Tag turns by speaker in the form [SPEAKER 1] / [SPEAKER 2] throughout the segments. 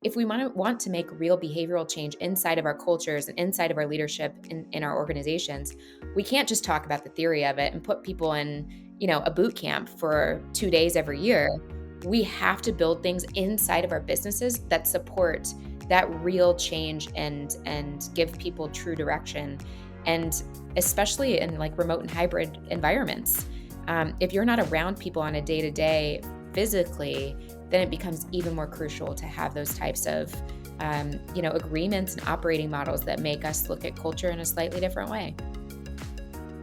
[SPEAKER 1] if we want to make real behavioral change inside of our cultures and inside of our leadership in our organizations, we can't just talk about the theory of it and put people in, a boot camp for 2 days every year. We have to build things inside of our businesses that support that real change and give people true direction. And especially in like remote and hybrid environments, if you're not around people on a day-to-day physically, then it becomes even more crucial to have those types of agreements and operating models that make us look at culture in a slightly different way.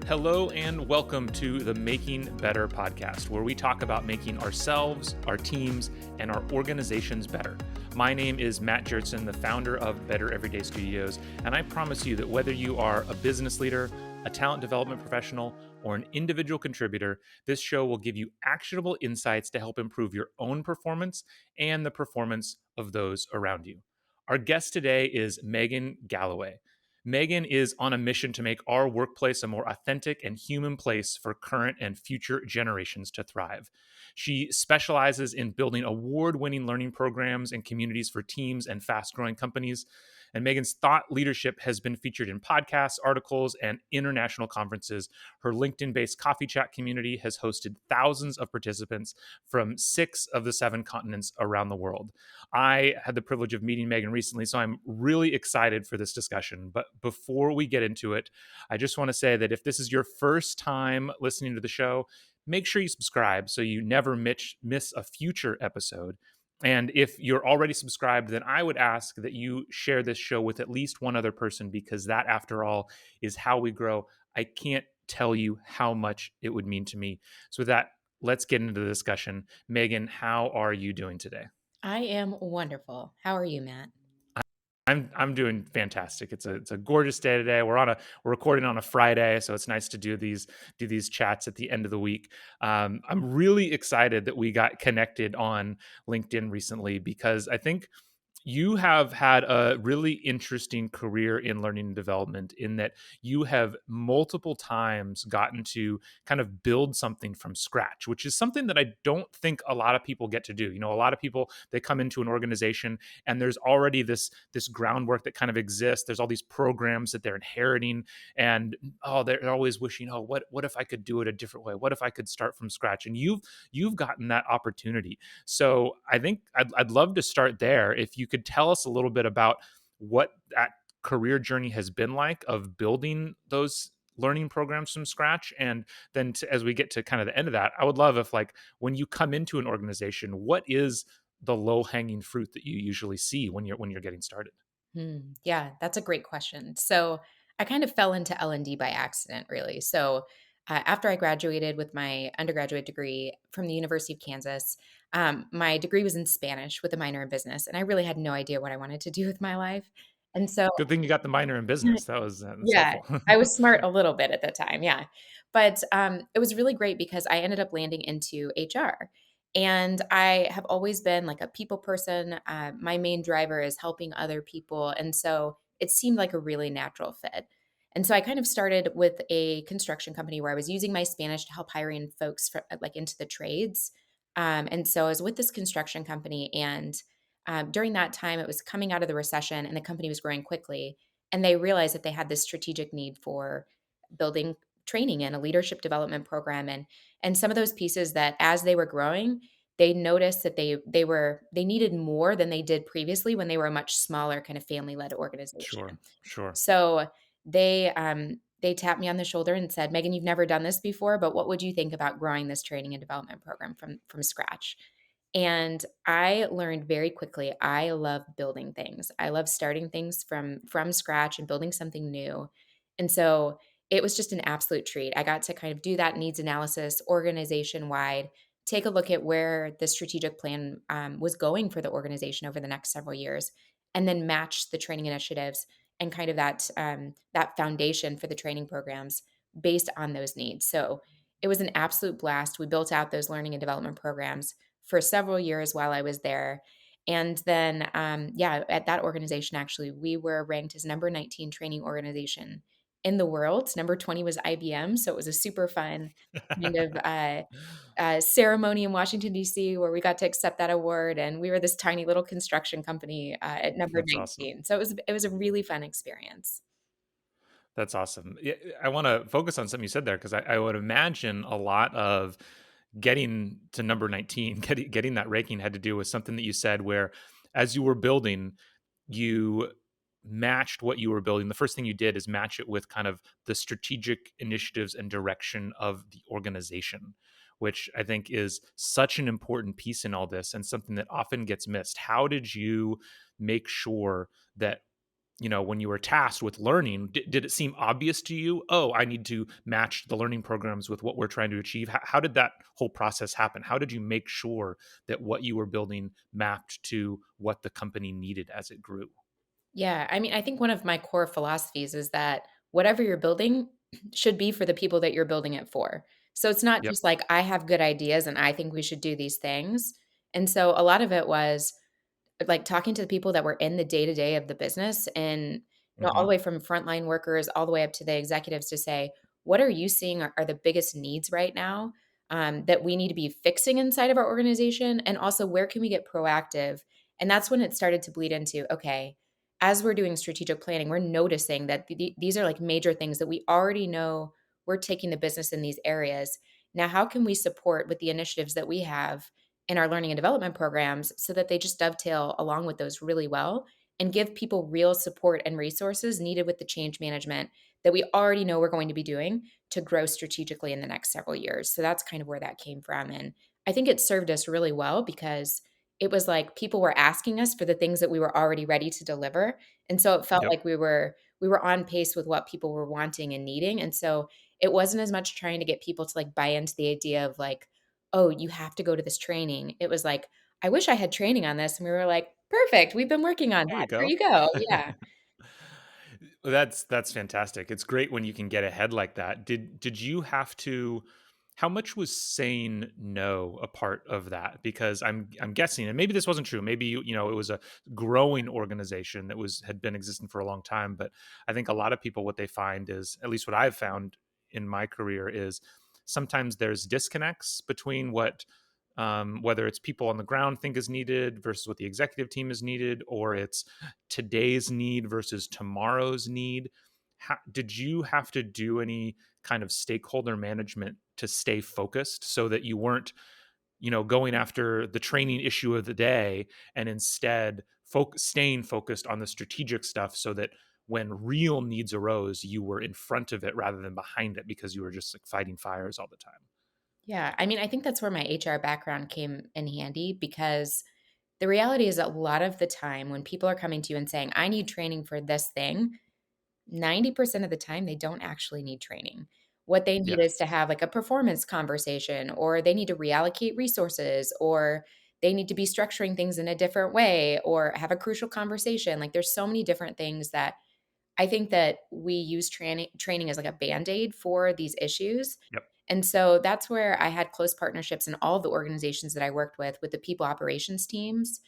[SPEAKER 2] Hello and welcome to the Making Better podcast, where we talk about making ourselves, our teams, and our organizations better. My name is Matt Gjertsen, the founder of Better Everyday Studios, and I promise you that whether you are a business leader, a talent development professional, or an individual contributor, this show will give you actionable insights to help improve your own performance and the performance of those around you. Our guest today is Megan Galloway. Megan is on a mission to make our workplace a more authentic and human place for current and future generations to thrive. She specializes in building award-winning learning programs and communities for teams and fast-growing companies. And Megan's thought leadership has been featured in podcasts, articles, and international conferences. Her LinkedIn-based coffee chat community has hosted thousands of participants from 6 of the 7 continents around the world. I had the privilege of meeting Megan recently, so I'm really excited for this discussion. But before we get into it, I just want to say that if this is your first time listening to the show, make sure you subscribe so you never miss a future episode. And if you're already subscribed, then I would ask that you share this show with at least one other person, because that, after all, is how we grow. I can't tell you how much it would mean to me. So with that, let's get into the discussion. Megan, how are you doing today?
[SPEAKER 1] I am wonderful. How are you, Matt?
[SPEAKER 2] I'm doing fantastic. It's a gorgeous day today. We're recording on a Friday, so it's nice to do these chats at the end of the week. I'm really excited that we got connected on LinkedIn recently, because I think you have had a really interesting career in learning and development, in that you have multiple times gotten to kind of build something from scratch, which is something that I don't think a lot of people get to do. A lot of people, they come into an organization and there's already this groundwork that kind of exists. There's all these programs that they're inheriting, and they're always wishing, what if I could do it a different way? What if I could start from scratch? And you've gotten that opportunity. So I think I'd love to start there. If you could tell us a little bit about what that career journey has been like of building those learning programs from scratch. And then as we get to kind of the end of that, I would love if, like, when you come into an organization, what is the low hanging fruit that you usually see when you're getting started?
[SPEAKER 1] Yeah, that's a great question. So I kind of fell into L&D by accident, really. So after I graduated with my undergraduate degree from the University of Kansas, my degree was in Spanish with a minor in business, and I really had no idea what I wanted to do with my life. And so,
[SPEAKER 2] Good thing you got the minor in business. That's
[SPEAKER 1] yeah,
[SPEAKER 2] helpful.
[SPEAKER 1] I was smart a little bit at the time, yeah. But, it was really great because I ended up landing into HR, and I have always been, like, a people person. My main driver is helping other people, and so it seemed like a really natural fit. And so I kind of started with a construction company where I was using my Spanish to help hiring folks for, like, into the trades. And so I was with this construction company, and, during that time, it was coming out of the recession, and the company was growing quickly, and they realized that they had this strategic need for building training and a leadership development program, and some of those pieces that, as they were growing, they noticed that they needed more than they did previously when they were a much smaller kind of family-led
[SPEAKER 2] Sure,
[SPEAKER 1] organization.
[SPEAKER 2] sure.
[SPEAKER 1] So they tapped me on the shoulder and said, "Megan, you've never done this before, but what would you think about growing this training and development program from scratch?" And I learned very quickly, I love building things. I love starting things from scratch and building something new. And so it was just an absolute treat. I got to kind of do that needs analysis organization wide, take a look at where the strategic plan was going for the organization over the next several years, and then match the training initiatives and kind of that foundation for the training programs based on those needs. So it was an absolute blast. We built out those learning and development programs for several years while I was there. And then, at that organization, actually, we were ranked as number 19 training organization in the world. Number 20 was IBM. So it was a super fun kind of ceremony in Washington, D.C., where we got to accept that award. And we were this tiny little construction company at number
[SPEAKER 2] That's awesome.
[SPEAKER 1] 19. So it was a really fun experience.
[SPEAKER 2] That's awesome. Yeah, I want to focus on something you said there because I would imagine a lot of getting to number 19, getting that ranking had to do with something that you said where as you were building, you matched what you were building. The first thing you did is match it with kind of the strategic initiatives and direction of the organization, which I think is such an important piece in all this and something that often gets missed. How did you make sure that when you were tasked with learning, did it seem obvious to you? Oh, I need to match the learning programs with what we're trying to achieve. How did that whole process happen? How did you make sure that what you were building mapped to what the company needed as it grew?
[SPEAKER 1] Yeah, I mean, I think one of my core philosophies is that whatever you're building should be for the people that you're building it for. So it's not
[SPEAKER 2] Yep.
[SPEAKER 1] just like I have good ideas and I think we should do these things. And so a lot of it was like talking to the people that were in the day to day of the business and all the
[SPEAKER 2] Hmm.
[SPEAKER 1] way from frontline workers all the way up to the executives to say, what are you seeing are the biggest needs right now that we need to be fixing inside of our organization? And also, where can we get proactive? And that's when it started to bleed into, okay, as we're doing strategic planning, we're noticing that these are like major things that we already know we're taking the business in these areas. Now, how can we support with the initiatives that we have in our learning and development programs so that they just dovetail along with those really well and give people real support and resources needed with the change management that we already know we're going to be doing to grow strategically in the next several years. So that's kind of where that came from. And I think it served us really well because it was like people were asking us for the things that we were already ready to deliver. And so it felt
[SPEAKER 2] Yep.
[SPEAKER 1] like we were on pace with what people were wanting and needing. And so it wasn't as much trying to get people to like buy into the idea of like, oh, you have to go to this training. It was like, I wish I had training on this. And we were like, perfect. We've been working on
[SPEAKER 2] There you
[SPEAKER 1] that. There
[SPEAKER 2] go.
[SPEAKER 1] you go. Yeah.
[SPEAKER 2] That's fantastic. It's great when you can get ahead like that. Did you have to how much was saying no a part of that? Because I'm guessing, and maybe this wasn't true. Maybe it was a growing organization that had been existing for a long time. But I think a lot of people what they find is, at least what I've found in my career, is sometimes there's disconnects between what whether it's people on the ground think is needed versus what the executive team is needed, or it's today's need versus tomorrow's need. Did you have to do any kind of stakeholder management to stay focused so that you weren't, going after the training issue of the day and instead staying focused on the strategic stuff so that when real needs arose, you were in front of it rather than behind it because you were just like fighting fires all the time?
[SPEAKER 1] Yeah. I mean, I think that's where my HR background came in handy because the reality is a lot of the time when people are coming to you and saying, I need training for this thing, 90% of the time, they don't actually need training. What they need is
[SPEAKER 2] Yes.
[SPEAKER 1] to have like a performance conversation, or they need to reallocate resources, or they need to be structuring things in a different way, or have a crucial conversation. Like there's so many different things that I think that we use training as like a band-aid for these issues.
[SPEAKER 2] Yep.
[SPEAKER 1] And so that's where I had close partnerships in all of the organizations that I worked with the people operations teams.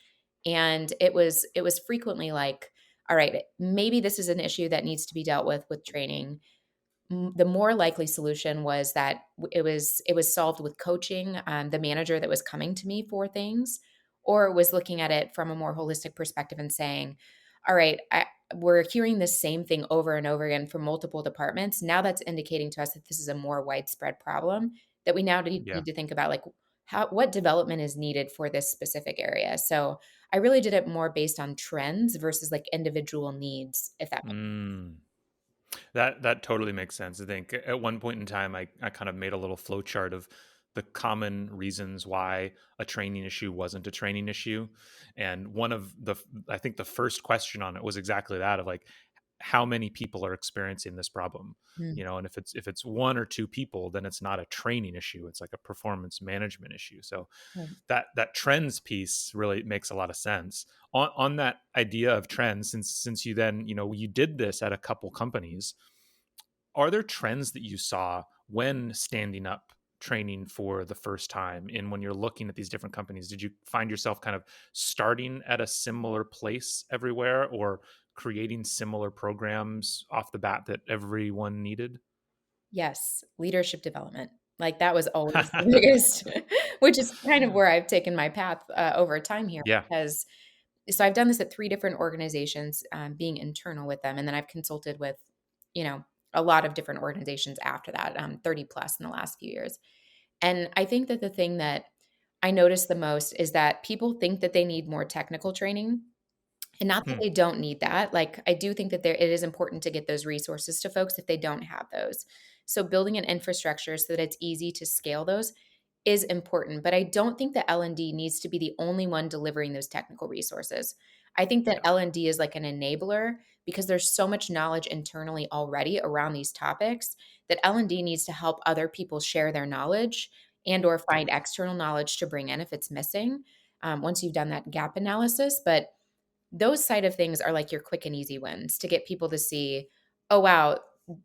[SPEAKER 1] And it was frequently like, all right, maybe this is an issue that needs to be dealt with training. The more likely solution was that it was solved with coaching the manager that was coming to me for things, or it was looking at it from a more holistic perspective and saying, all right, we're hearing the same thing over and over again from multiple departments. Now that's indicating to us that this is a more widespread problem that we now
[SPEAKER 2] Yeah.
[SPEAKER 1] need to think about, like what development is needed for this specific area. So I really did it more based on trends versus like individual needs, if that makes.
[SPEAKER 2] Mm. That totally makes sense. I think at one point in time, I kind of made a little flow chart of the common reasons why a training issue wasn't a training issue, and one of the I think the first question on it was exactly that of like how many people are experiencing this problem,
[SPEAKER 1] Mm,
[SPEAKER 2] and if it's one or two people, then it's not a training issue; it's like a performance management issue. So
[SPEAKER 1] right.
[SPEAKER 2] that trends piece really makes a lot of sense on that idea of trends. Since you then you did this at a couple companies, are there trends that you saw when standing up training for the first time, and when you're looking at these different companies, did you find yourself kind of starting at a similar place everywhere, or creating similar programs off the bat that everyone needed?
[SPEAKER 1] Yes, leadership development. Like, that was always the biggest which is kind of where I've taken my path, over time here
[SPEAKER 2] Yeah.
[SPEAKER 1] because so I've done this at 3 different organizations, being internal with them, and then I've consulted with, you know, a lot of different organizations after that, 30 plus in the last few years. And I think that the thing that I notice the most is that people think that they need more technical training, and not that
[SPEAKER 2] Hmm.
[SPEAKER 1] they don't need that. Like, I do think that it is important to get those resources to folks if they don't have those. So building an infrastructure so that it's easy to scale those is important, but I don't think that L&D needs to be the only one delivering those technical resources. I think that
[SPEAKER 2] Yeah.
[SPEAKER 1] L&D is like an enabler because there's so much knowledge internally already around these topics that L&D needs to help other people share their knowledge and or
[SPEAKER 2] Yep.
[SPEAKER 1] find external knowledge to bring in if it's missing, once you've done that gap analysis. But those side of things are like your quick and easy wins to get people to see, "Oh, wow,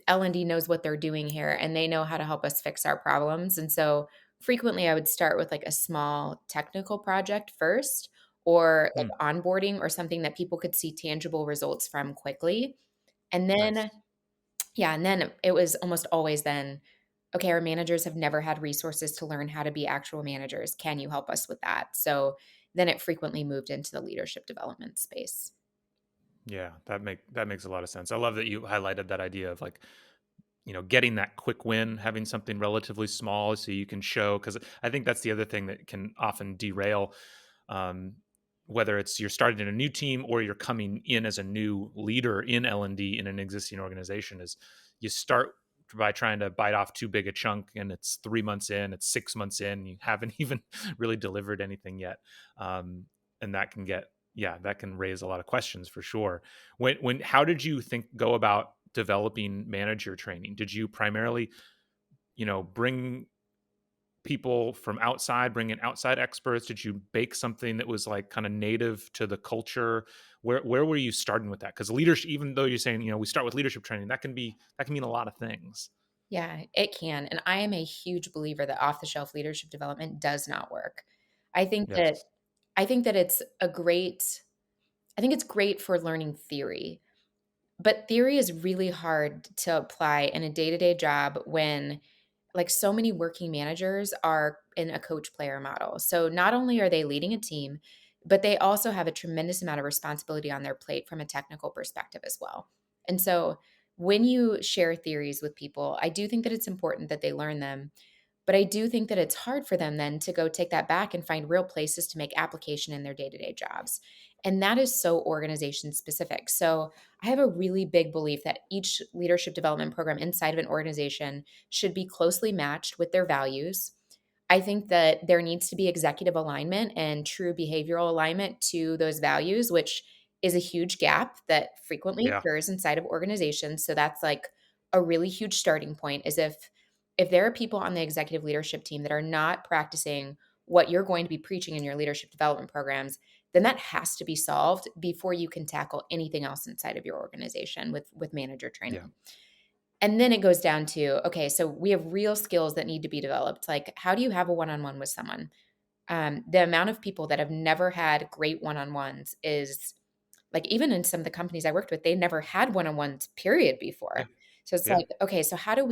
[SPEAKER 1] L&D knows what they're doing here, and they know how to help us fix our problems." And so, frequently, I would start with, like, a small technical project first or, like,
[SPEAKER 2] Hmm.
[SPEAKER 1] onboarding or something that people could see tangible results from quickly. And
[SPEAKER 2] Nice.
[SPEAKER 1] then yeah, and then it was almost always then, "Okay, our managers have never had resources to learn how to be actual managers. Can you help us with that?" So, then it frequently moved into the leadership development space.
[SPEAKER 2] Yeah, that makes a lot of sense. I love that you highlighted that idea of like, getting that quick win, having something relatively small so you can show, because I think that's the other thing that can often derail, um, whether it's you're starting in a new team or you're coming in as a new leader in L&D in an existing organization, is you start by trying to bite off too big a chunk, and it's 3 months in, it's 6 months in, you haven't even really delivered anything yet. And that can get, yeah, that can raise a lot of questions for sure. When how did you think go about developing manager training? Did you primarily, bring people from outside, bring in outside experts? Did you bake something that was like kind of native to the culture? Where were you starting with that? Because leadership, even though you're saying, we start with leadership training, that can mean a lot of things.
[SPEAKER 1] Yeah, it can, and I am a huge believer that off-the-shelf leadership development does not work. I think that
[SPEAKER 2] Yes.
[SPEAKER 1] I think that it's a great I think it's great for learning theory, but theory is really hard to apply in a day-to-day job when, like, so many working managers are in a coach player model. So not only are they leading a team, but they also have a tremendous amount of responsibility on their plate from a technical perspective as well. And so when you share theories with people, I do think that it's important that they learn them, but I do think that it's hard for them then to go take that back and find real places to make application in their day-to-day jobs. And that is so organization specific. So I have a really big belief that each leadership development program inside of an organization should be closely matched with their values. I think that there needs to be executive alignment and true behavioral alignment to those values, which is a huge gap that frequently
[SPEAKER 2] Yeah.
[SPEAKER 1] occurs inside of organizations. So that's like a really huge starting point is if there are people on the executive leadership team that are not practicing what you're going to be preaching in your leadership development programs, then that has to be solved before you can tackle anything else inside of your organization with manager
[SPEAKER 2] Yeah.
[SPEAKER 1] training. And then it goes down to, okay, so we have real skills that need to be developed. Like, how do you have a one-on-one with someone? The amount of people that have never had great one-on-ones is like, even in some of the companies I worked with, they never had one-on-ones period before.
[SPEAKER 2] Yeah.
[SPEAKER 1] So it's
[SPEAKER 2] Yeah.
[SPEAKER 1] like, okay, so how do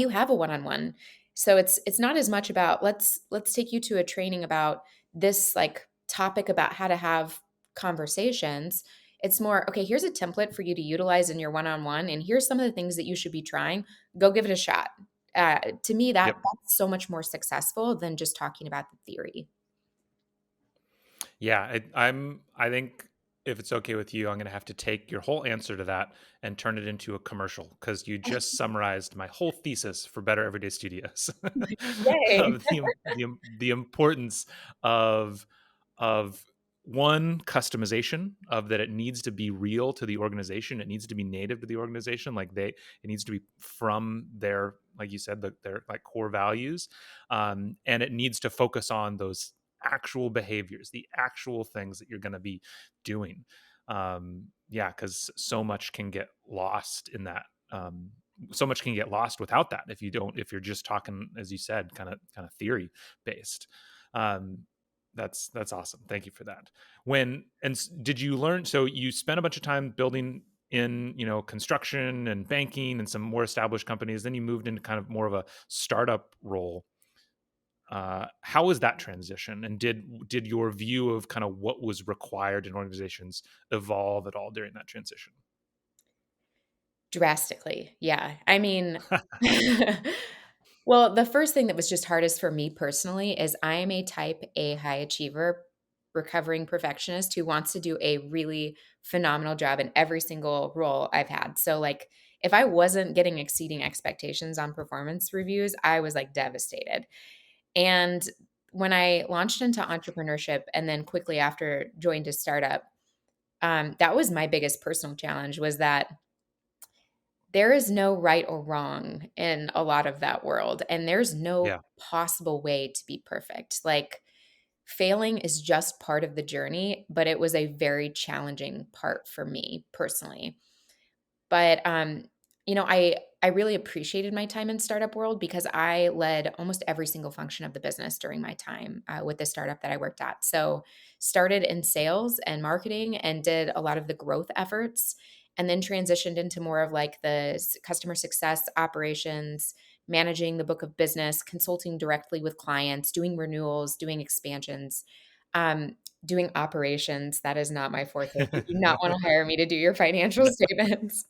[SPEAKER 1] you have a one-on-one? So it's not as much about let's take you to a training about this like topic about how to have conversations. It's more, okay, here's a template for you to utilize in your one-on-one, and here's some of the things that you should be trying. Go give it a shot. To me,
[SPEAKER 2] Yep.
[SPEAKER 1] that's so much more successful than just talking about the theory.
[SPEAKER 2] Yeah, I think if it's okay with you, I'm going to have to take your whole answer to that and turn it into a commercial, because you just summarized my whole thesis for Better Everyday Studios
[SPEAKER 1] Yay.
[SPEAKER 2] of the importance of of one, customization, of that it needs to be real to the organization, it needs to be native to the organization, like it needs to be from their, like you said, their like core values, and it needs to focus on those actual behaviors, the actual things that you're going to be doing. Yeah, because so much can get lost in that. so much can get lost without that if you're just talking, as you said, kind of theory based. um that's awesome. Thank you for that. Did you learn, so you spent a bunch of time building in, construction and banking and some more established companies, then you moved into kind of more of a startup role. How was that transition, and did your view of kind of what was required in organizations evolve at all during that transition?
[SPEAKER 1] Drastically, yeah. I mean, well, the first thing that was just hardest for me personally is I am a type A high achiever, recovering perfectionist who wants to do a really phenomenal job in every single role I've had. So, like, if I wasn't getting exceeding expectations on performance reviews, I was like devastated. And when I launched into entrepreneurship and then quickly after joined a startup, that was my biggest personal challenge was that there is no right or wrong in a lot of that world, and there's no
[SPEAKER 2] Yeah.
[SPEAKER 1] possible way to be perfect. Like, failing is just part of the journey, but it was a very challenging part for me personally. But, I really appreciated my time in startup world because I led almost every single function of the business during my time, with the startup that I worked at. So, started in sales and marketing and did a lot of the growth efforts, and then transitioned into more of like the customer success operations, managing the book of business, consulting directly with clients, doing renewals, doing expansions. Um, Doing operations, that is not my forte. You do not wanna hire me to do your financial statements.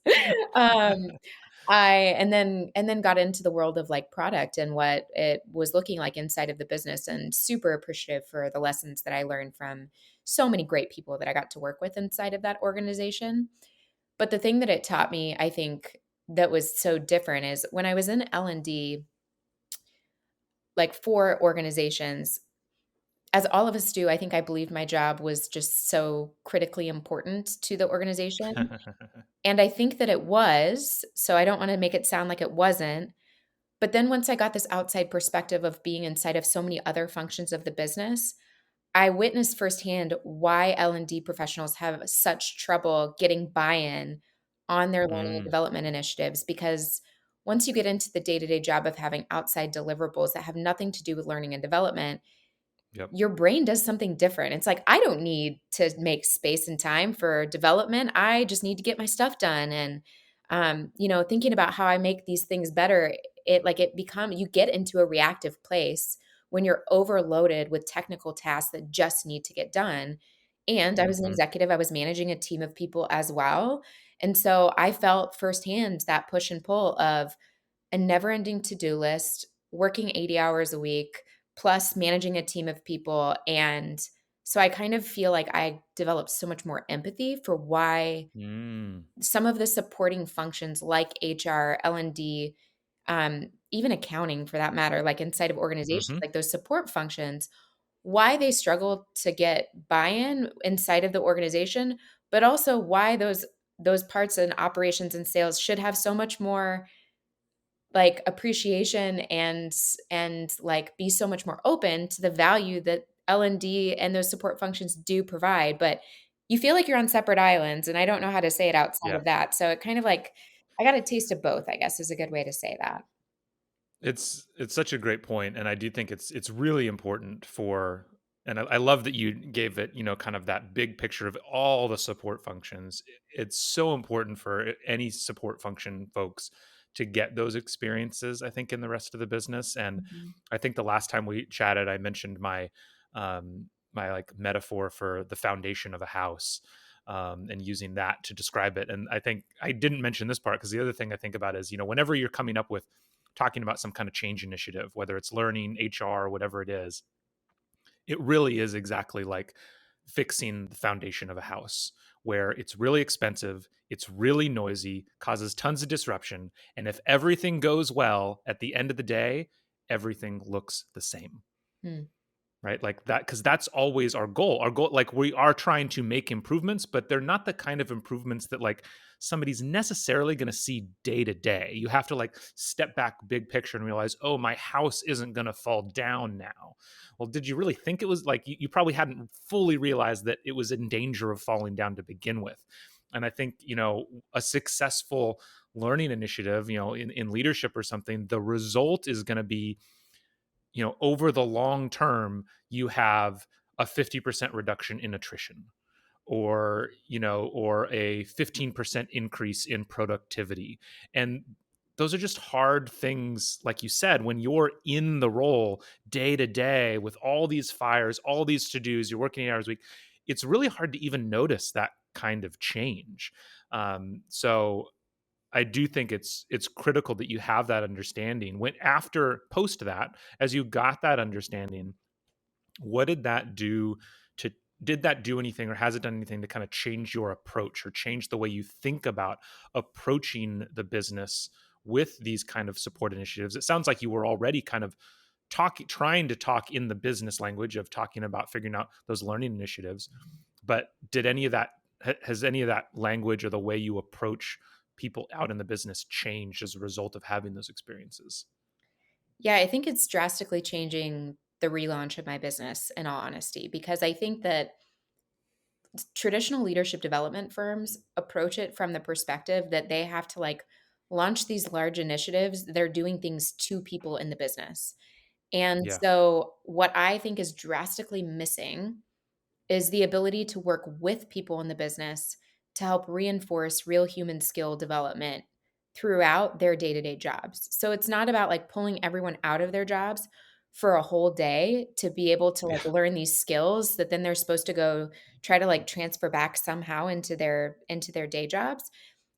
[SPEAKER 1] Um, and then got into the world of, like, product and what it was looking like inside of the business, and super appreciative for the lessons that I learned from so many great people that I got to work with inside of that organization. But the thing that it taught me, I think, that was so different is when I was in L&D, like, for organizations, as all of us do, I think I believed my job was just so critically important to the organization, and I think that it was, so I don't wanna make it sound like it wasn't, but then once I got this outside perspective of being inside of so many other functions of the business, I witnessed firsthand why L&D professionals have such trouble getting buy-in on their learning and
[SPEAKER 2] Mm,
[SPEAKER 1] development initiatives, because once you get into the day-to-day job of having outside deliverables that have nothing to do with learning and development,
[SPEAKER 2] yep.
[SPEAKER 1] your brain does something different. It's like, I don't need to make space and time for development. I just need to get my stuff done. And, thinking about how I make these things better, you get into a reactive place when you're overloaded with technical tasks that just need to get done. And I was an
[SPEAKER 2] Mhm.
[SPEAKER 1] executive, I was managing a team of people as well. And so I felt firsthand that push and pull of a never ending to do list, working 80 hours a week, plus managing a team of people. And so I kind of feel like I developed so much more empathy for why
[SPEAKER 2] Mm.
[SPEAKER 1] some of the supporting functions like HR, L&D, even accounting for that matter, like inside of organizations,
[SPEAKER 2] Mhm.
[SPEAKER 1] like those support functions, why they struggle to get buy-in inside of the organization, but also why those parts and operations and sales should have so much more like appreciation and like be so much more open to the value that L&D and those support functions do provide, but you feel like you're on separate islands, and I don't know how to say it outside
[SPEAKER 2] Yeah.
[SPEAKER 1] of that. So it kind of like I got a taste of both, I guess is a good way to say that.
[SPEAKER 2] It's such a great point, and I do think it's really important for, and I love that you gave it, kind of that big picture of all the support functions. It's so important for any support function folks to get those experiences, I think, in the rest of the business. And
[SPEAKER 1] Mhm.
[SPEAKER 2] I think the last time we chatted, I mentioned my like metaphor for the foundation of a house. And using that to describe it. And I think I didn't mention this part because the other thing I think about is, whenever you're coming up with talking about some kind of change initiative, whether it's learning, HR, whatever it is, it really is exactly like fixing the foundation of a house where it's really expensive, it's really noisy, causes tons of disruption. And if everything goes well at the end of the day, everything looks the same,
[SPEAKER 1] Hmm.
[SPEAKER 2] right? Like that, because that's always our goal. Our goal, like we are trying to make improvements, but they're not the kind of improvements that like somebody's necessarily going to see day to day. You have to like step back big picture and realize, oh, my house isn't going to fall down now. Well, did you really think it was like you probably hadn't fully realized that it was in danger of falling down to begin with? And I think, a successful learning initiative, in leadership or something, the result is going to be, over the long term, you have a 50% reduction in attrition, or a 15% increase in productivity. And those are just hard things, like you said, when you're in the role day to day with all these fires, all these to-dos, you're working 8 hours a week. It's really hard to even notice that kind of change. So I do think it's critical that you have that understanding. When after post that, as you got that understanding, what did that do to did that do anything, or has it done anything to kind of change your approach or change the way you think about approaching the business with these kind of support initiatives? It sounds like you were already kind of trying to talk in the business language of talking about figuring out those learning initiatives, but did any of that has any of that language or the way you approach people out in the business changed as a result of having those experiences?
[SPEAKER 1] Yeah, I think it's drastically changing the relaunch of my business, in all honesty, because I think that traditional leadership development firms approach it from the perspective that they have to like launch these large initiatives. They're doing things to people in the business. And
[SPEAKER 2] Yeah.
[SPEAKER 1] so, what I think is drastically missing is the ability to work with people in the business to help reinforce real human skill development throughout their day-to-day jobs. So it's not about like pulling everyone out of their jobs for a whole day to be able to like
[SPEAKER 2] Yeah.
[SPEAKER 1] learn these skills that then they're supposed to go try to like transfer back somehow into their day jobs.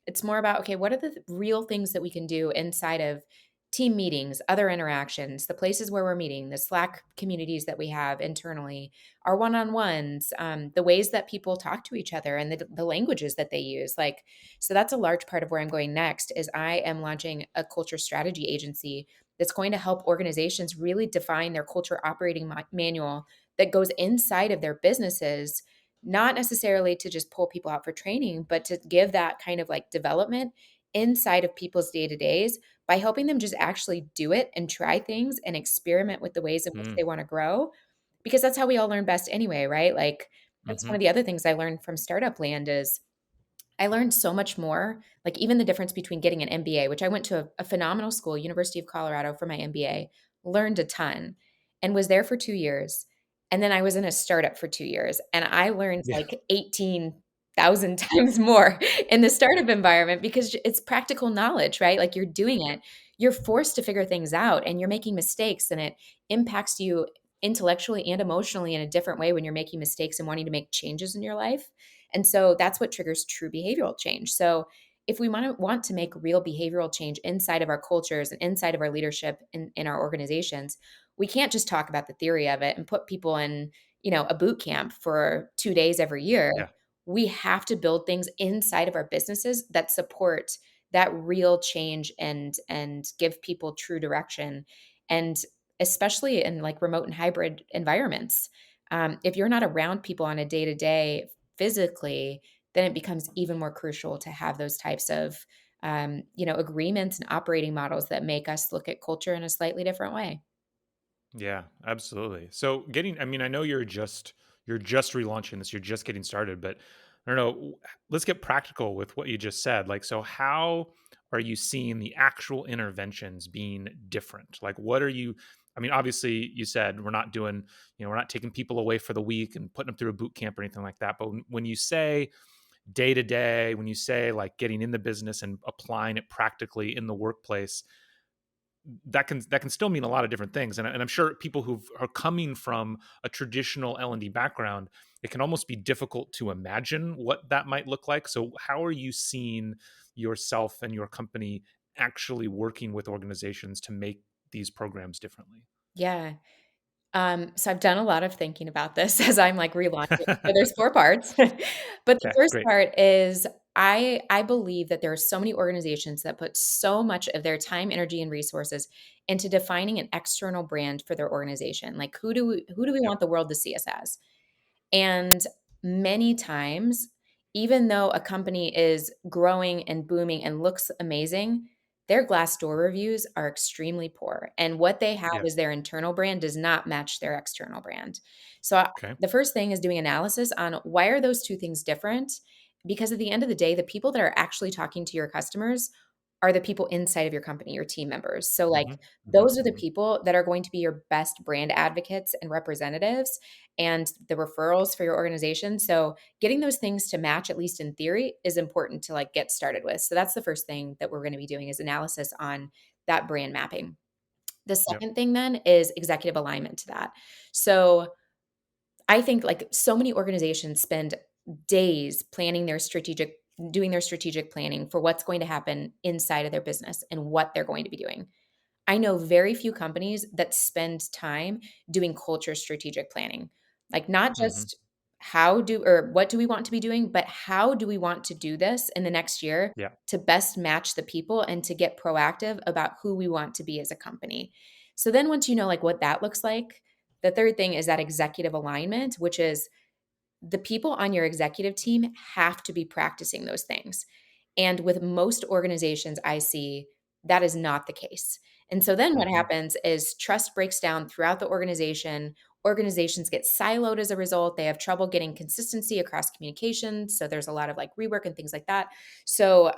[SPEAKER 1] It's more about, okay, what are the real things that we can do inside of team meetings, other interactions, the places where we're meeting, the Slack communities that we have internally, our one-on-ones, the ways that people talk to each other and the languages that they use. Like, so that's a large part of where I'm going next is I am launching a culture strategy agency that's going to help organizations really define their culture operating manual that goes inside of their businesses, not necessarily to just pull people out for training, but to give that kind of like development inside of people's day to days by helping them just actually do it and try things and experiment with the ways in which
[SPEAKER 2] Mm.
[SPEAKER 1] they want to grow. Because that's how we all learn best anyway, right? Like, that's one
[SPEAKER 2] Hmm.
[SPEAKER 1] of the other things I learned from startup land is I learned so much more, like even the difference between getting an MBA, which I went to a phenomenal school, University of Colorado for my MBA, learned a ton and was there for 2 years. And then I was in a startup for 2 years and I learned
[SPEAKER 2] Yeah.
[SPEAKER 1] like 18,000 times more in the startup environment because it's practical knowledge, right? Like you're doing it, you're forced to figure things out and you're making mistakes and it impacts you intellectually and emotionally in a different way when you're making mistakes and wanting to make changes in your life. And so that's what triggers true behavioral change. So if we want to make real behavioral change inside of our cultures and inside of our leadership in our organizations, we can't just talk about the theory of it and put people in, a boot camp for 2 days every year.
[SPEAKER 2] Yeah.
[SPEAKER 1] We have to build things inside of our businesses that support that real change and give people true direction. And especially in like remote and hybrid environments. If you're not around people on a day to day physically, then it becomes even more crucial to have those types of agreements and operating models that make us look at culture in a slightly different way.
[SPEAKER 2] Yeah, absolutely. So I mean, I know you're just relaunching this, you're just getting started, but I don't know, let's get practical with what you just said. Like, so how are you seeing the actual interventions being different? Like, what are you, I mean, obviously you said we're not taking people away for the week and putting them through a boot camp or anything like that. But when you say day to day, when you say like getting in the business and applying it practically in the workplace, that can still mean a lot of different things, and I'm sure people who are coming from a traditional L&D background, it can almost be difficult to imagine what that might look like. So how are you seeing yourself and your company actually working with organizations to make these programs differently?
[SPEAKER 1] Yeah. So I've done a lot of thinking about this as I'm like relaunching. So there's 4 parts. But the
[SPEAKER 2] Okay,
[SPEAKER 1] first
[SPEAKER 2] great.
[SPEAKER 1] part is I believe that there are so many organizations that put so much of their time, energy, and resources into defining an external brand for their organization. Like who do we
[SPEAKER 2] Yep.
[SPEAKER 1] want the world to see us as? And many times, even though a company is growing and booming and looks amazing, their Glassdoor reviews are extremely poor. And what they have
[SPEAKER 2] Yeah.
[SPEAKER 1] as their internal brand does not match their external brand. So
[SPEAKER 2] Okay.
[SPEAKER 1] the first thing is doing analysis on why are those two things different? because at the end of the day, the people that are actually talking to your customers are the people inside of your company, your team members. So, like,
[SPEAKER 2] Hmm. Hmm.
[SPEAKER 1] those are the
[SPEAKER 2] Hmm.
[SPEAKER 1] people that are going to be your best brand advocates and representatives and the referrals for your organization. So, getting those things to match, at least in theory, is important to like get started with. So, that's the first thing that we're going to be doing is analysis on that brand mapping. The
[SPEAKER 2] Yep.
[SPEAKER 1] second thing then is executive alignment to that. So, I think like so many organizations spend days planning their strategic doing their strategic planning for what's going to happen inside of their business and what they're going to be doing. I know very few companies that spend time doing culture strategic planning. Like not
[SPEAKER 2] Hmm.
[SPEAKER 1] just how do or what do we want to be doing, but how do we want to do this in the next year
[SPEAKER 2] Yeah.
[SPEAKER 1] to best match the people and to get proactive about who we want to be as a company. So then once you know like what that looks like, the third thing is that executive alignment, which is the people on your executive team have to be practicing those things. And with most organizations I see, that is not the case. And so then what
[SPEAKER 2] Hmm.
[SPEAKER 1] happens is trust breaks down throughout the organization. Organizations get siloed as a result. They have trouble getting consistency across communication. So there's a lot of like rework and things like that. So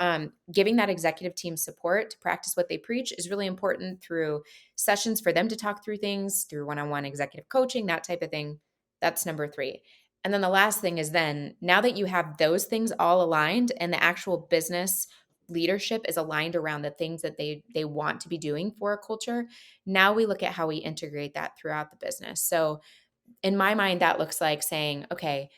[SPEAKER 1] giving that executive team support to practice what they preach is really important through sessions for them to talk through things, through one on one executive coaching, that type of thing. That's number three. And then the last thing is then now that you have those things all aligned and the actual business leadership is aligned around the things that they want to be doing for a culture, now we look at how we integrate that throughout the business. So in my mind that looks like saying, okay,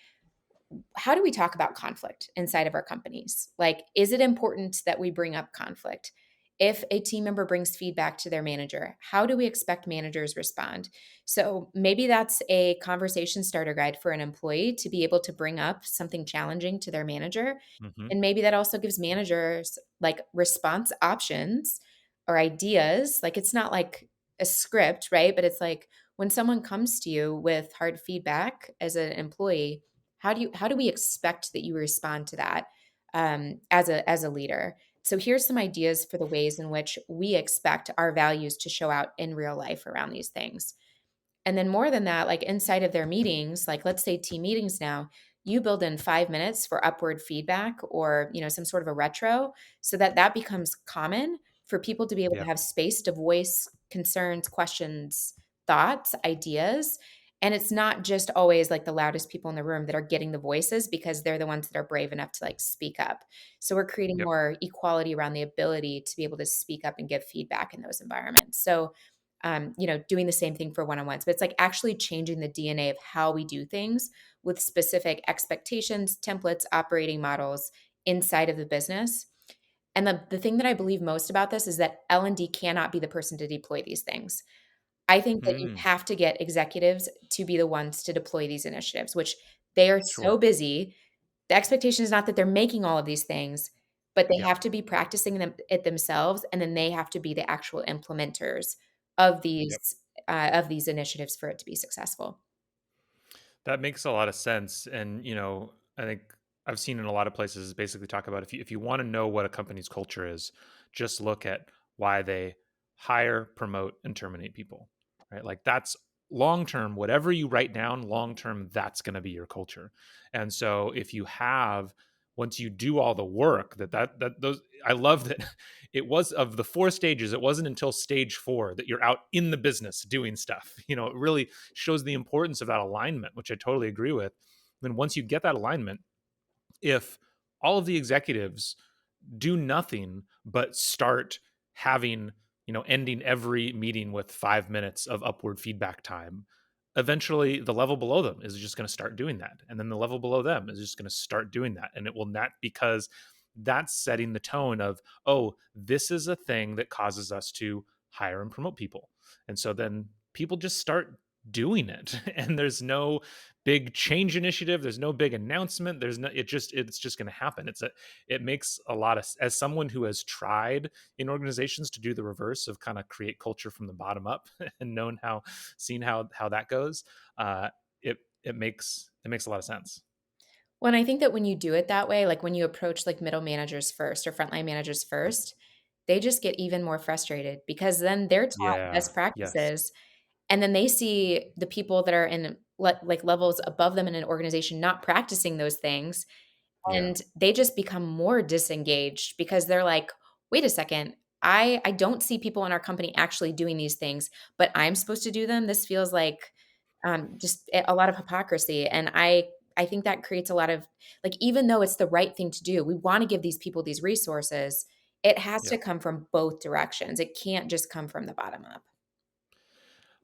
[SPEAKER 1] how do we talk about conflict inside of our companies? Like, is it important that we bring up conflict? If a team member brings feedback to their manager, how do we expect managers respond? So maybe that's a conversation starter guide for an employee to be able to bring up something challenging to their manager.
[SPEAKER 2] Hmm.
[SPEAKER 1] And maybe that also gives managers like response options or ideas. Like it's not like a script, right? But it's like when someone comes to you with hard feedback as an employee, how do we expect that you respond to that as a leader? So here's some ideas for the ways in which we expect our values to show out in real life around these things. And then more than that, like inside of their meetings, like let's say team meetings now, you build in 5 minutes for upward feedback or, some sort of a retro so that that becomes common for people to be able to
[SPEAKER 2] Yeah.
[SPEAKER 1] have space to voice concerns, questions, thoughts, ideas. And it's not just always like the loudest people in the room that are getting the voices because they're the ones that are brave enough to like speak up. So we're creating
[SPEAKER 2] Yep.
[SPEAKER 1] more equality around the ability to be able to speak up and give feedback in those environments. So doing the same thing for one-on-ones, but it's like actually changing the DNA of how we do things with specific expectations, templates, operating models inside of the business. And the thing that I believe most about this is that L&D cannot be the person to deploy these things. I think that you
[SPEAKER 2] Mm.
[SPEAKER 1] have to get executives to be the ones to deploy these initiatives, which they are so
[SPEAKER 2] Sure.
[SPEAKER 1] busy. The expectation is not that they're making all of these things, but they
[SPEAKER 2] Yeah.
[SPEAKER 1] have to be practicing them it themselves, and then they have to be the actual implementers of
[SPEAKER 2] Yep.
[SPEAKER 1] these initiatives for it to be successful.
[SPEAKER 2] That makes a lot of sense. And, I think I've seen in a lot of places basically talk about if you want to know what a company's culture is, just look at why they hire, promote, and terminate people. Right? Like that's long term, whatever you write down, long term, that's going to be your culture. And so if you have once you do all the work that those I love that it was of the four stages, it wasn't until stage four that you're out in the business doing stuff. It really shows the importance of that alignment, which I totally agree with. Then once you get that alignment, if all of the executives do nothing but start having, ending every meeting with 5 minutes of upward feedback time, eventually the level below them is just going to start doing that. And then the level below them is just going to start doing that. And it will not, because that's setting the tone of, oh, this is a thing that causes us to hire and promote people. And so then people just start doing it. And there's no big change initiative, there's no big announcement, there's no it's just going to happen. It makes a lot of, as someone who has tried in organizations to do the reverse of kind of create culture from the bottom up and known how seen how that goes, it makes a lot of sense.
[SPEAKER 1] Well, and I think that when you do it that way, like when you approach like middle managers first or frontline managers first, they just get even more frustrated because then they're taught
[SPEAKER 2] Yeah.
[SPEAKER 1] best
[SPEAKER 2] Yes.
[SPEAKER 1] practices and then they see the people that are in like levels above them in an organization not practicing those things.
[SPEAKER 2] Yeah.
[SPEAKER 1] and they just become more disengaged because they're like, "Wait a second, I don't see people in our company actually doing these things, but I'm supposed to do them. This feels like, just a lot of hypocrisy." And I think that creates a lot of like, even though it's the right thing to do, we wanna give these people these resources, it has
[SPEAKER 2] Yeah.
[SPEAKER 1] to come from both directions. It can't just come from the bottom up.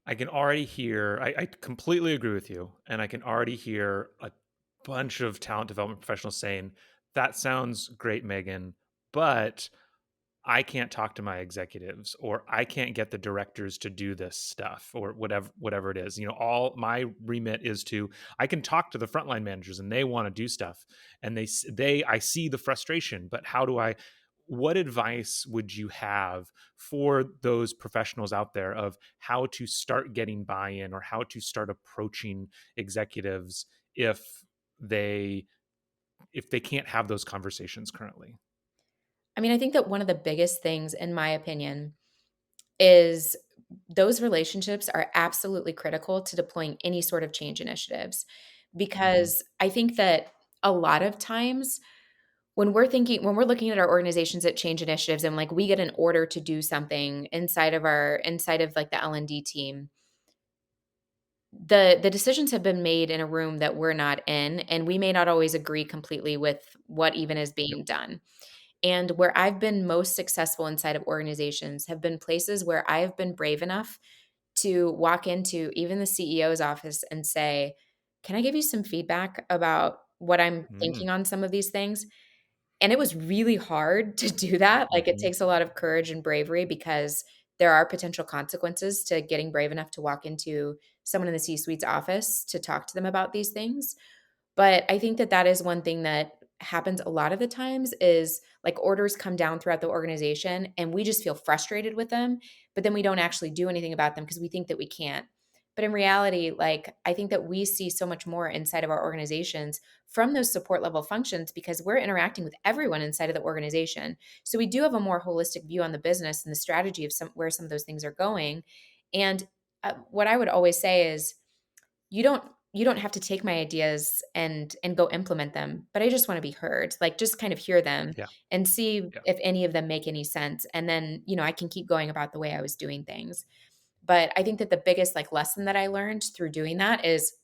[SPEAKER 2] I can already hear, I completely agree with you. And I can already hear a bunch of talent development professionals saying, that sounds great, Megan, but I can't talk to my executives, or I can't get the directors to do this stuff, or whatever it is. All my remit is to, I can talk to the frontline managers and they want to do stuff, and I see the frustration, but how do I, what advice would you have for those professionals out there of how to start getting buy-in, or how to start approaching executives if they can't have those conversations currently?
[SPEAKER 1] I mean, I think that one of the biggest things, in my opinion, is those relationships are absolutely critical to deploying any sort of change initiatives.
[SPEAKER 2] Hmm.
[SPEAKER 1] Because I think that a lot of times when we're looking at our organizations at change initiatives and like we get an order to do something inside of like the L&D team, the decisions have been made in a room that we're not in, and we may not always agree completely with what even is
[SPEAKER 2] Yep.
[SPEAKER 1] being done. And where I've been most successful inside of organizations have been places where I have been brave enough to walk into even the CEO's office and say, "Can I give you some feedback about what I'm
[SPEAKER 2] Mm.
[SPEAKER 1] thinking on some of these things?" And it was really hard to do that. Like, it
[SPEAKER 2] Hmm.
[SPEAKER 1] takes a lot of courage and bravery because there are potential consequences to getting brave enough to walk into someone in the C-suite's office to talk to them about these things. But I think that that is one thing that happens a lot of the times is, like, orders come down throughout the organization, and we just feel frustrated with them, but then we don't actually do anything about them because we think that we can't. But in reality, like, I think that we see so much more inside of our organizations from those support level functions because we're interacting with everyone inside of the organization. So we do have a more holistic view on the business and the strategy of some of those things are going. And, what I would always say is you don't you don't have to take my ideas and go implement them, but I just wanna be heard, like, just kind of hear them
[SPEAKER 2] Yeah.
[SPEAKER 1] and see
[SPEAKER 2] Yeah.
[SPEAKER 1] if any of them make any sense, and then, I can keep going about the way I was doing things. But I think that the biggest, like, lesson that I learned through doing that is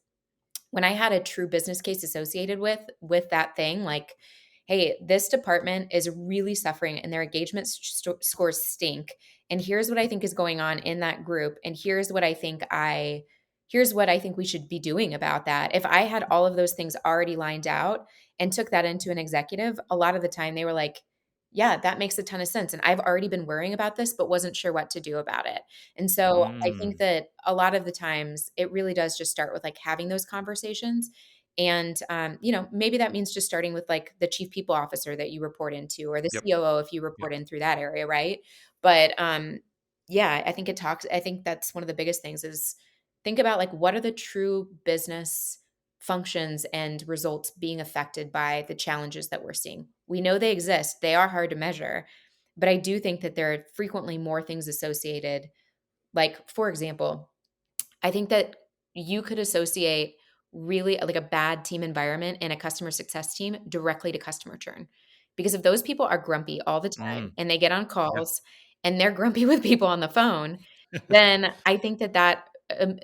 [SPEAKER 1] when I had a true business case associated with that thing, like, "Hey, this department is really suffering and their engagement scores stink, and here's what I think is going on in that group, and here's what I think we should be doing about that." If I had all of those things already lined out and took that into an executive, a lot of the time they were like, "Yeah, that makes a ton of sense, and I've already been worrying about this, but wasn't sure what to do about it." And so I think
[SPEAKER 2] Mm.
[SPEAKER 1] that a lot of the times it really does just start with like having those conversations. And, maybe that means just starting with like the chief people officer that you report into or the
[SPEAKER 2] Yep.
[SPEAKER 1] COO if you
[SPEAKER 2] Yep.
[SPEAKER 1] report in through that area, right? But yeah, I think that's one of the biggest things is think about like what are the true business functions and results being affected by the challenges that we're seeing. We know they exist. They are hard to measure, but I do think that there are frequently more things associated like, for example, I think that you could associate really like a bad team environment and a customer success team directly to customer churn. Because if those people are grumpy all the time
[SPEAKER 2] Mm.
[SPEAKER 1] and they get on
[SPEAKER 2] Yeah.
[SPEAKER 1] calls and they're grumpy with people on the phone, then I think that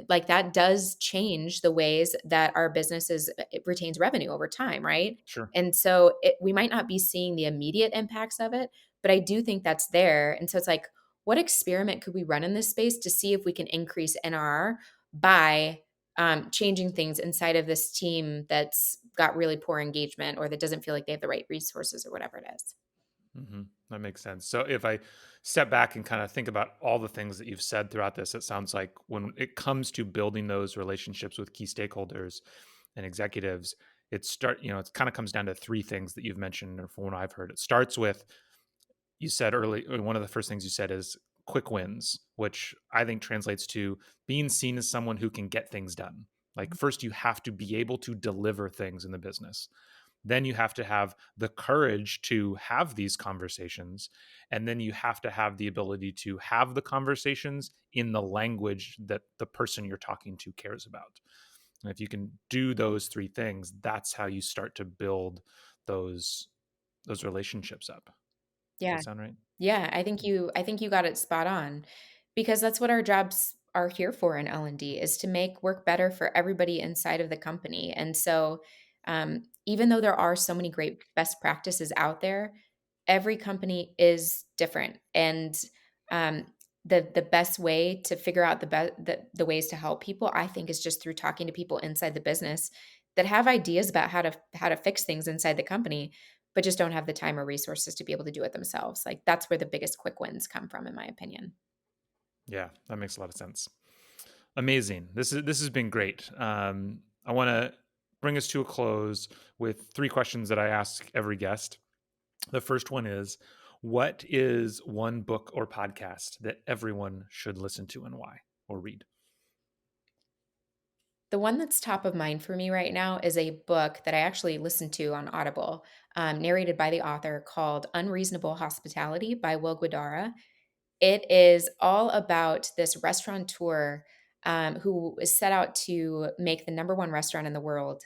[SPEAKER 1] like that does change the ways that our businesses it retains revenue over time, right?
[SPEAKER 2] Sure.
[SPEAKER 1] And so we might not be seeing the immediate impacts of it, but I do think that's there. And so it's like, what experiment could we run in this space to see if we can increase NRR by changing things inside of this team that's got really poor engagement or that doesn't feel like they have the right resources or whatever it is.
[SPEAKER 2] Hmm. That makes sense. So if I step back and kind of think about all the things that you've said throughout this, it sounds like when it comes to building those relationships with key stakeholders and executives, it kind of comes down to three things that you've mentioned, or from what I've heard. It starts with, you said early, one of the first things you said is quick wins, which I think translates to being seen as someone who can get things done. Like, first, you have to be able to deliver things in the business. Then you have to have the courage to have these conversations. And then you have to have the ability to have the conversations in the language that the person you're talking to cares about. And if you can do those three things, that's how you start to build those relationships up. Does that
[SPEAKER 1] Yeah.
[SPEAKER 2] sound right?
[SPEAKER 1] Yeah, I think you got it spot on because that's what our jobs are here for in L&D is to make work better for everybody inside of the company. And so, even though there are so many great best practices out there, every company is different. And um, the best way to figure out the ways to help people, I think, is just through talking to people inside the business that have ideas about how to fix things inside the company but just don't have the time or resources to be able to do it themselves. Like, that's where the biggest quick wins come from, in my opinion.
[SPEAKER 2] Yeah, that makes a lot of sense. Amazing. This has been great. I want to bring us to a close with three questions that I ask every guest. The first one is, what is one book or podcast that everyone should listen to and why, or read?
[SPEAKER 1] The one that's top of mind for me right now is a book that I actually listened to on Audible, narrated by the author, called Unreasonable Hospitality by Will Guidara. It is all about this restaurateur, who is set out to make the number one restaurant in the world.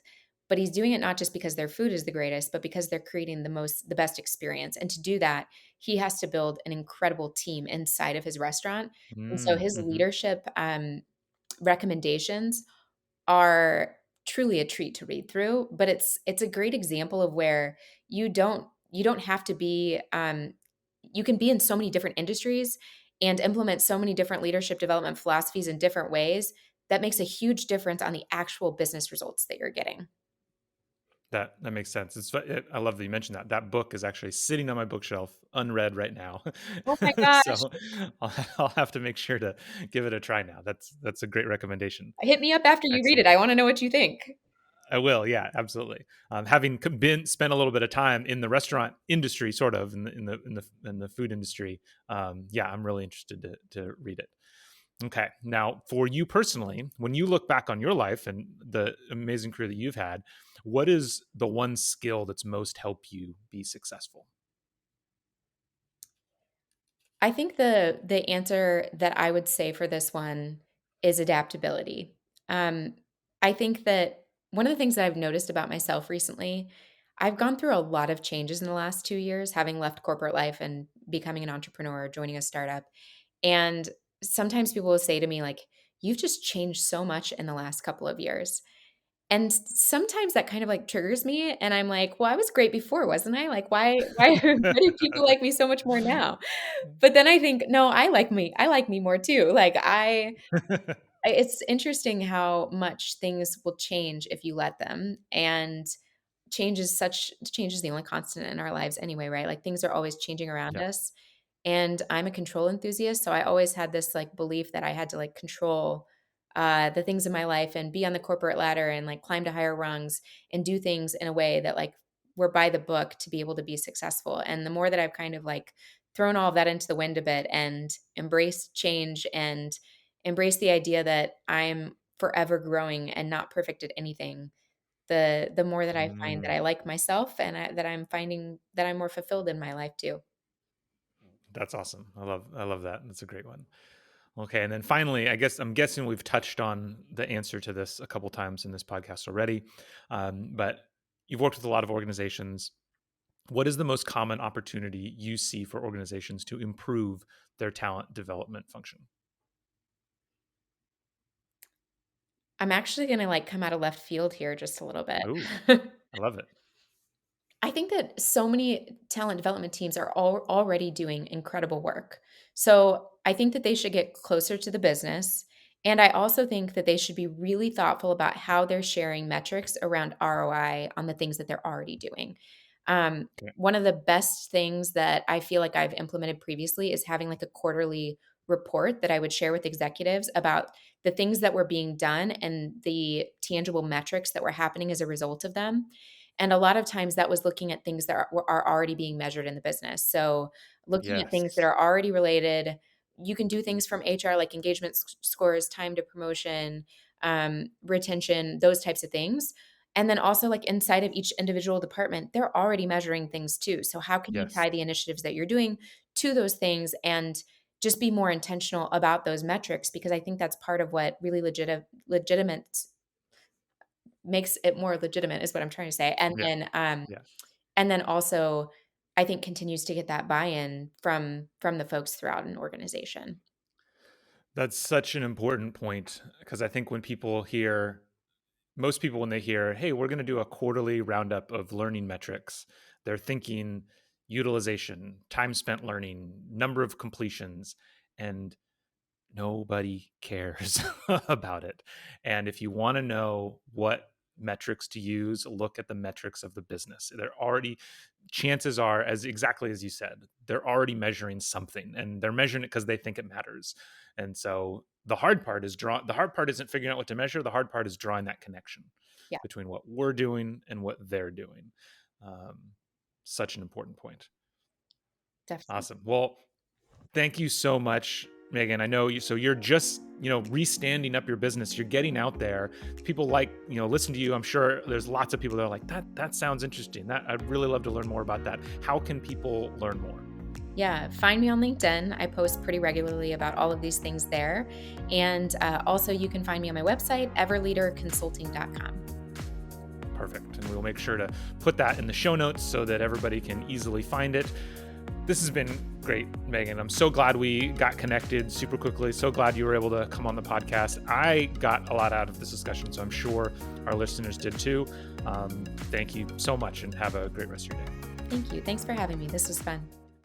[SPEAKER 1] But he's doing it not just because their food is the greatest, but because they're creating the best experience. And to do that, he has to build an incredible team inside of his restaurant. And so his
[SPEAKER 2] Mm-hmm.
[SPEAKER 1] leadership recommendations are truly a treat to read through, but it's a great example of where you don't have to be, you can be in so many different industries and implement so many different leadership development philosophies in different ways that makes a huge difference on the actual business results that you're getting.
[SPEAKER 2] That makes sense. I love that you mentioned that. That book is actually sitting on my bookshelf, unread right now.
[SPEAKER 1] Oh my gosh.
[SPEAKER 2] So I'll have to make sure to give it a try now. That's a great recommendation.
[SPEAKER 1] Hit me up after you read it.
[SPEAKER 2] Excellent.
[SPEAKER 1] I wanna know what you think.
[SPEAKER 2] I will. Yeah, absolutely. Having been spent a little bit of time in the restaurant industry, sort of in the food industry. Yeah, I'm really interested to read it. Okay. Now, for you personally, when you look back on your life and the amazing career that you've had, what is the one skill that's most helped you be successful?
[SPEAKER 1] I think the answer that I would say for this one is adaptability. Um, I think that one of the things that I've noticed about myself recently, I've gone through a lot of changes in the last 2 years, having left corporate life and becoming an entrepreneur, joining a startup. And sometimes people will say to me, like, "You've just changed so much in the last couple of years." And sometimes that kind of, like, triggers me, and I'm like, "Well, I was great before, wasn't I? Like, why why do people like me so much more now?" But then I think, "No, I like me more too." Like, it's interesting how much things will change if you let them, and change is the only constant in our lives anyway, right? Like, things are always changing around
[SPEAKER 2] Yeah.
[SPEAKER 1] us, and I'm a control enthusiast, so I always had this, like, belief that I had to, like, control, the things in my life and be on the corporate ladder and, like, climb to higher rungs and do things in a way that, like, were by the book to be able to be successful, and the more that I've kind of, like, thrown all of that into the wind a bit and embraced change and embraced the idea that I'm forever growing and not perfect at anything, the more that I find that
[SPEAKER 2] Mm,
[SPEAKER 1] I like myself and that I'm finding that I'm more fulfilled in my life too.
[SPEAKER 2] that's awesome. I love that. That's a great one. Okay, and then finally, I guess I'm guessing we've touched on the answer to this a couple times in this podcast already, but you've worked with a lot of organizations. What is the most common opportunity you see for organizations to improve their talent development function?
[SPEAKER 1] I'm actually gonna, like, come out of left field here just a little
[SPEAKER 2] Oh,
[SPEAKER 1] bit.
[SPEAKER 2] I love it.
[SPEAKER 1] I think that so many talent development teams are already doing incredible work. So I think that they should get closer to the business. And I also think that they should be really thoughtful about how they're sharing metrics around ROI on the things that they're already doing.
[SPEAKER 2] Okay.
[SPEAKER 1] One of the best things that I feel like I've implemented previously is having like a quarterly report that I would share with executives about the things that were being done and the tangible metrics that were happening as a result of them. And a lot of times that was looking at things that are already being measured in the business. So looking at things that
[SPEAKER 2] Yes.
[SPEAKER 1] are already related, you can do things from HR like engagement scores, time to promotion, retention, those types of things. And then also like inside of each individual department, they're already measuring things too. So how can you
[SPEAKER 2] Yes.
[SPEAKER 1] tie the initiatives that you're doing to those things and just be more intentional about those metrics? Because I think that's part of what really legitimate makes it more legitimate is what I'm trying to say. And
[SPEAKER 2] Yeah.
[SPEAKER 1] then,
[SPEAKER 2] Yeah.
[SPEAKER 1] And then also, I think continues to get that buy-in from the folks throughout an organization.
[SPEAKER 2] That's such an important point because I think when people hear, most people, when they hear, hey, we're going to do a quarterly roundup of learning metrics, they're thinking utilization, time spent learning, number of completions, and nobody cares about it. And if you want to know what metrics to use, look at the metrics of the business. They're already, chances are, as exactly as you said, they're already measuring something, and they're measuring it because they think it matters. And so the hard part is the hard part isn't figuring out what to measure. The hard part is drawing that connection
[SPEAKER 1] Yeah,
[SPEAKER 2] between what we're doing and what they're doing. Um, Such an important point.
[SPEAKER 1] definitely.
[SPEAKER 2] Awesome. Well, thank you so much, Megan. I know you, so you're just, restanding up your business. You're getting out there. People listen to you. I'm sure there's lots of people that are like, that sounds interesting. I'd really love to learn more about that. How can people learn more?
[SPEAKER 1] Yeah, find me on LinkedIn. I post pretty regularly about all of these things there. And also, you can find me on my website, everleaderconsulting.com.
[SPEAKER 2] Perfect. And we'll make sure to put that in the show notes so that everybody can easily find it. This has been great, Megan. I'm so glad we got connected super quickly. So glad you were able to come on the podcast. I got a lot out of this discussion, so I'm sure our listeners did too. Thank you so much and have a great rest of your day.
[SPEAKER 1] Thank you. Thanks for having me. This was fun.